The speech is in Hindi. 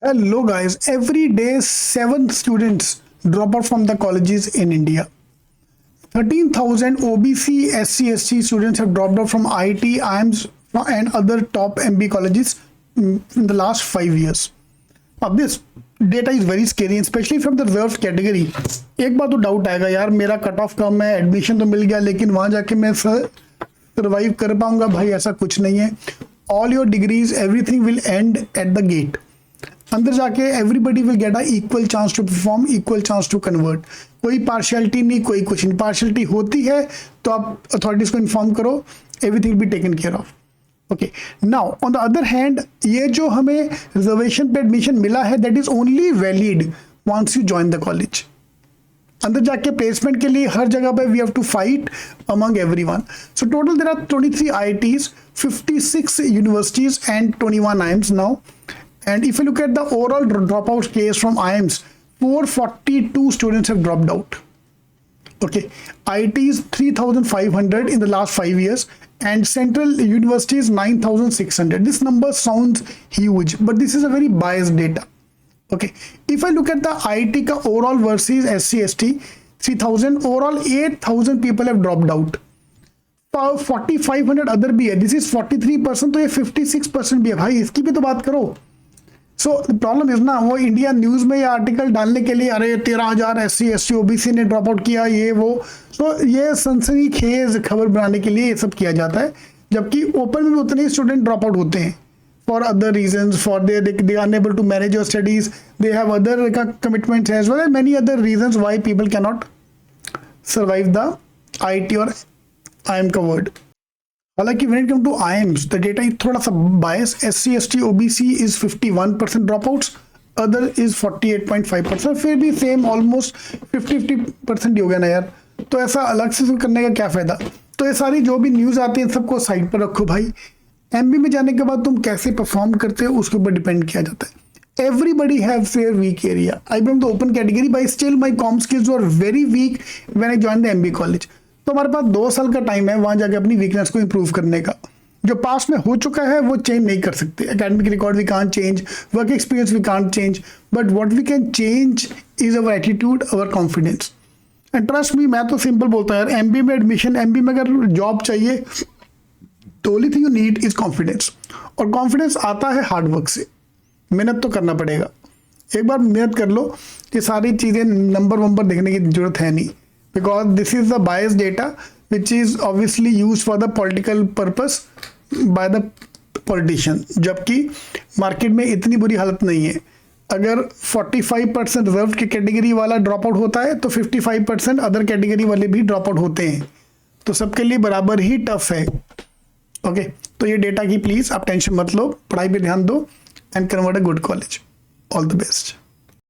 Hello guys, every day 7 students drop out from the colleges in India. 13,000 OBC, SC, ST students have dropped out from IIT, IIMS and other top MB colleges in the last 5 years. Now this data is very scary, especially from the reserved category. एक बार तो डाउट आएगा यार, मेरा कट ऑफ कम है, एडमिशन तो मिल गया, लेकिन वहां जाके मैं सर्वाइव कर पाऊंगा? भाई ऐसा कुछ नहीं है. All your degrees, everything will end at the gate. अंदर जाके everybody will get a equal chance to perform, equal chance to convert. कोई पार्शियलिटी नहीं, कोई कुछ नहीं. पार्शियलिटी होती है तो आप अथॉरिटीज को इन्फॉर्म करो, everything be taken care of. Okay, now on the other hand, ये जो हमें रिजर्वेशन पे एडमिशन मिला है, that is only valid once you join the college. अंदर जाके प्लेसमेंट के लिए हर जगह पे we have to fight among everyone. So total there are 23 IITs, 56 universities and 21 IIMs now. And if you look at the overall dropout case from IIMs, 442 students have dropped out. Okay, IITs 3,500 in the last 5 years, and central universities 9,600. This number sounds huge, but this is a very biased data. Okay, if I look at the IIT ka overall versus SC ST, 3,000 overall, 8,000 people have dropped out. 4,500 other भी है. दिस इज 43%, तो ये 56% भी है. भाई इसकी भी तो बात करो. सो द प्रॉब्लम इज ना, वो इंडिया न्यूज में ये आर्टिकल डालने के लिए, अरे 13,000 SC ST OBC ने ड्रॉप आउट किया, ये वो. सो ये सनसनीखेज खबर बनाने के लिए ये सब किया जाता है, जबकि ओपन में भी उतने ही स्टूडेंट ड्रॉप आउट होते हैं for other reasons, for they are unable to manage your studies, they have other commitments as well, many other reasons why people can not survive the IIT और IIM का वर्ड. हालांकि when it comes to IIMs, the data is थोड़ा सा bias. SC ST OBC is 51% dropouts, other is 48.5%. फिर भी सेम ऑलमोस्ट 50% ही हो गया ना यार. तो ऐसा अलग से करने का क्या फायदा. तो ये सारी जो भी न्यूज़ आती है सबको साइड पर रखो भाई. MB में जाने के बाद तुम कैसे परफॉर्म करते हो उसके ऊपर डिपेंड किया जाता है. Everybody have their weak area. I belong to open category, but still my comm skills were very weak when I joined the MB college. तो हमारे पास 2 साल का टाइम है वहां जाके अपनी वीकनेस को इंप्रूव करने का. जो पास्ट में हो चुका है वो चेंज नहीं कर सकते. Academic record we can't change, work experience we can't change, but what we can change is our attitude, our confidence. And trust me, मैं तो सिंपल बोलता हूँ यार, MB में एडमिशन, MB में अगर जॉब चाहिए तो only thing you need is confidence. और कॉन्फिडेंस आता है हार्डवर्क से. मेहनत तो करना पड़ेगा. एक बार मेहनत कर लो, ये सारी चीज़ें नंबर वंबर देखने की जरूरत है नहीं. Because this is the biased data which is obviously used for the political purpose by the politician. जबकि मार्केट में इतनी बुरी हालत नहीं है. अगर 45% रिजर्व की कैटेगरी वाला ड्रॉप आउट होता है तो 55% अदर कैटेगरी वाले भी ड्रॉप आउट होते हैं. तो सबके लिए बराबर ही टफ है. ओके, तो ये डेटा की प्लीज़ आप टेंशन मत लो, पढ़ाई पे ध्यान दो and convert a good college. All the best.